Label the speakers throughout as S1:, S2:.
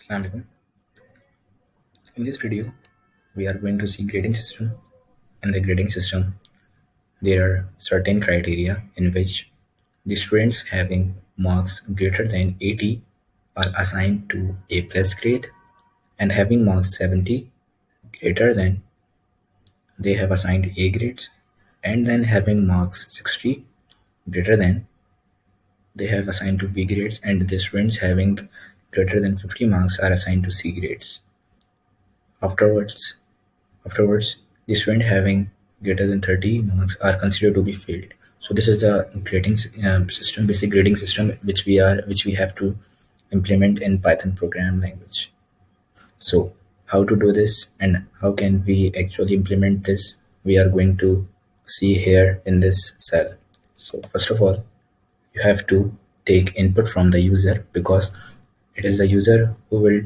S1: Assalamu alaikum. In this video, we are going to see grading system. In the grading system, there are certain criteria in which the students having marks greater than 80 are assigned to A plus grade, and having marks 70 greater than they have assigned A grades, and then having marks 60 greater than they have assigned to B grades, and the students having greater than 50 marks are assigned to C grades. Afterwards, Afterwards, the student having greater than 30 marks are considered to be failed. So this is the grading system, basic grading system, which we have to implement in Python program language. So how to do this and how can we actually implement this? We are going to see here in this cell. So first of all, you have to take input from the user, because it is the user who will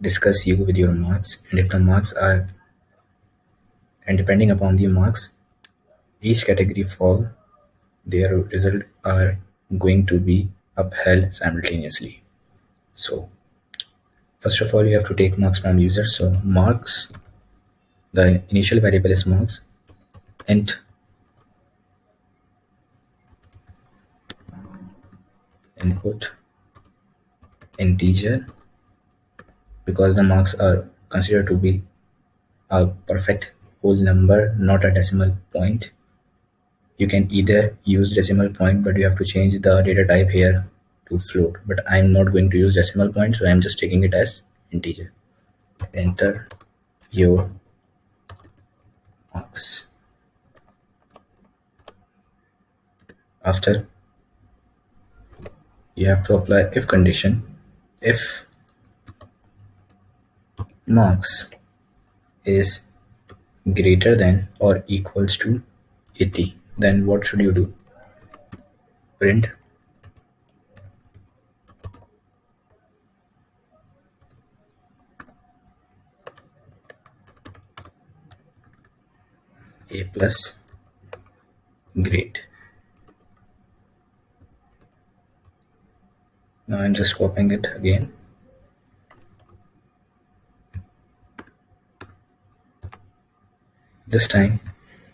S1: discuss you with your marks, and if the marks are and depending upon the marks each category fall, their result are going to be upheld simultaneously. So first of all, you have to take marks from user. So marks, the initial variable is marks, int input integer, because the marks are considered to be a perfect whole number, not a decimal point. You can either use decimal point, but you have to change the data type here to float. But I'm not going to use decimal point, so I'm just taking it as integer. Enter your marks. After, you have to apply if condition. If marks is greater than or equals to 80, then what should you do? Print A plus grade. Now I'm just copying it again. This time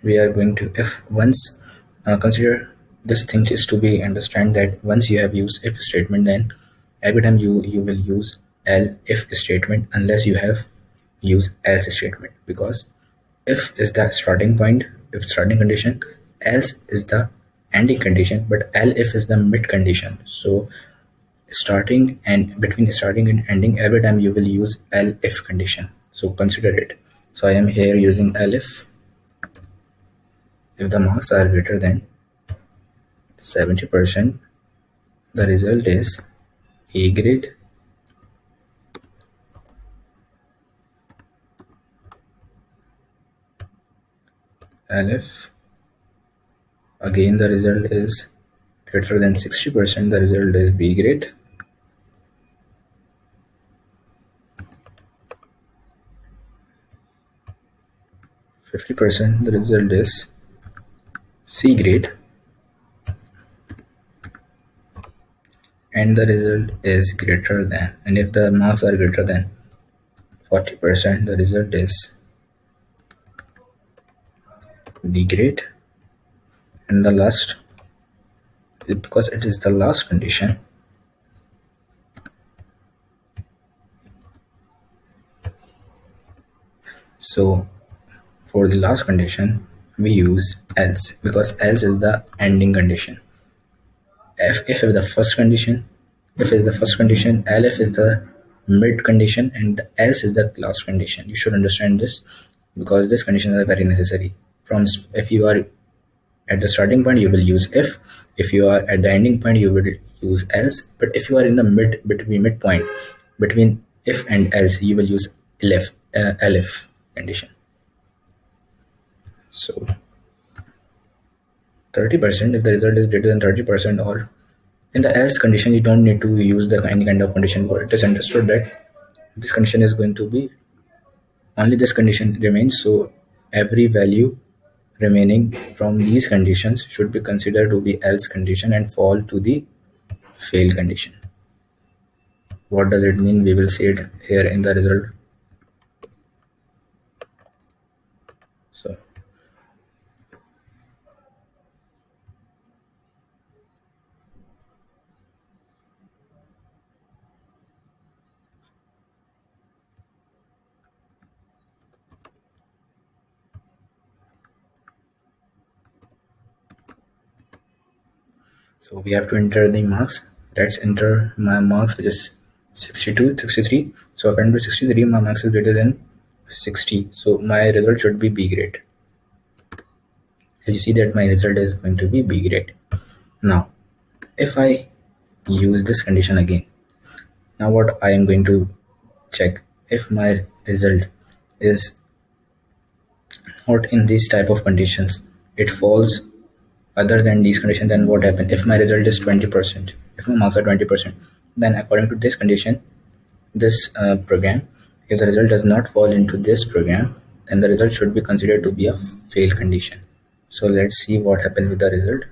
S1: we are going to, if once consider this thing is to be understand that once you have used if statement, then every time you will use if statement unless you have used else statement, because if is the starting point, if starting condition, else is the ending condition, but if is the mid condition. So starting and between starting and ending, every time you will use if condition, so consider it. So I am here using if the marks are greater than 70%, the result is A grade. If again the result is greater than 60%, the result is B grade. %, the result is C grade, and the result is greater than, and if the marks are greater than 40%, the result is D grade. And the last, because it is the last condition, so for the last condition we use else, because else is the ending condition. If is the first condition, if is the first condition, elif is the mid condition, and the else is the last condition. You should understand this, because these conditions are very necessary. From if you are at the starting point, you will use if you are at the ending point, you will use else, but if you are in the midpoint between if and else, you will use elif condition. So 30%, if the result is greater than 30%, or in the else condition, you don't need to use the any kind of condition, but it is understood that this condition is going to be only this condition remains. So every value remaining from these conditions should be considered to be else condition and fall to the fail condition. What does it mean? We will see it here in the result. So we have to enter the marks. Let's enter my marks, which is 62, 63. So according to 63, my marks is greater than 60. So my result should be B grade. As you see that my result is going to be B grade. Now, if I use this condition again, now what I am going to check if my result is not in these type of conditions, it falls other than these conditions, then what happens if my result is 20%, if my marks are 20%, then according to this condition, this program, if the result does not fall into this program, then the result should be considered to be a fail condition. So let's see what happens with the result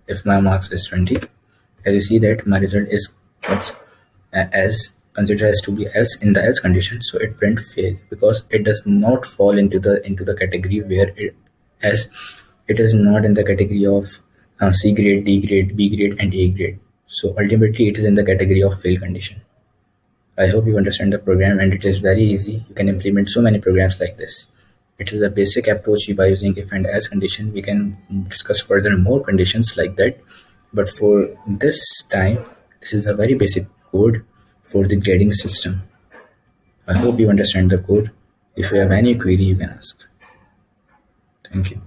S1: if my marks is 20. As you see that my result is what's as considered as to be else in the else condition, so it print fail because it does not fall into the category where it, as it is not in the category of C grade, D grade, B grade and A grade. So ultimately it is in the category of fail condition. I hope you understand the program, and it is very easy. You can implement so many programs like this. It is a basic approach. By using if and else condition, we can discuss further more conditions like that. But for this time, this is a very basic code for the grading system. I hope you understand the code. If you have any query, you can ask. Thank you.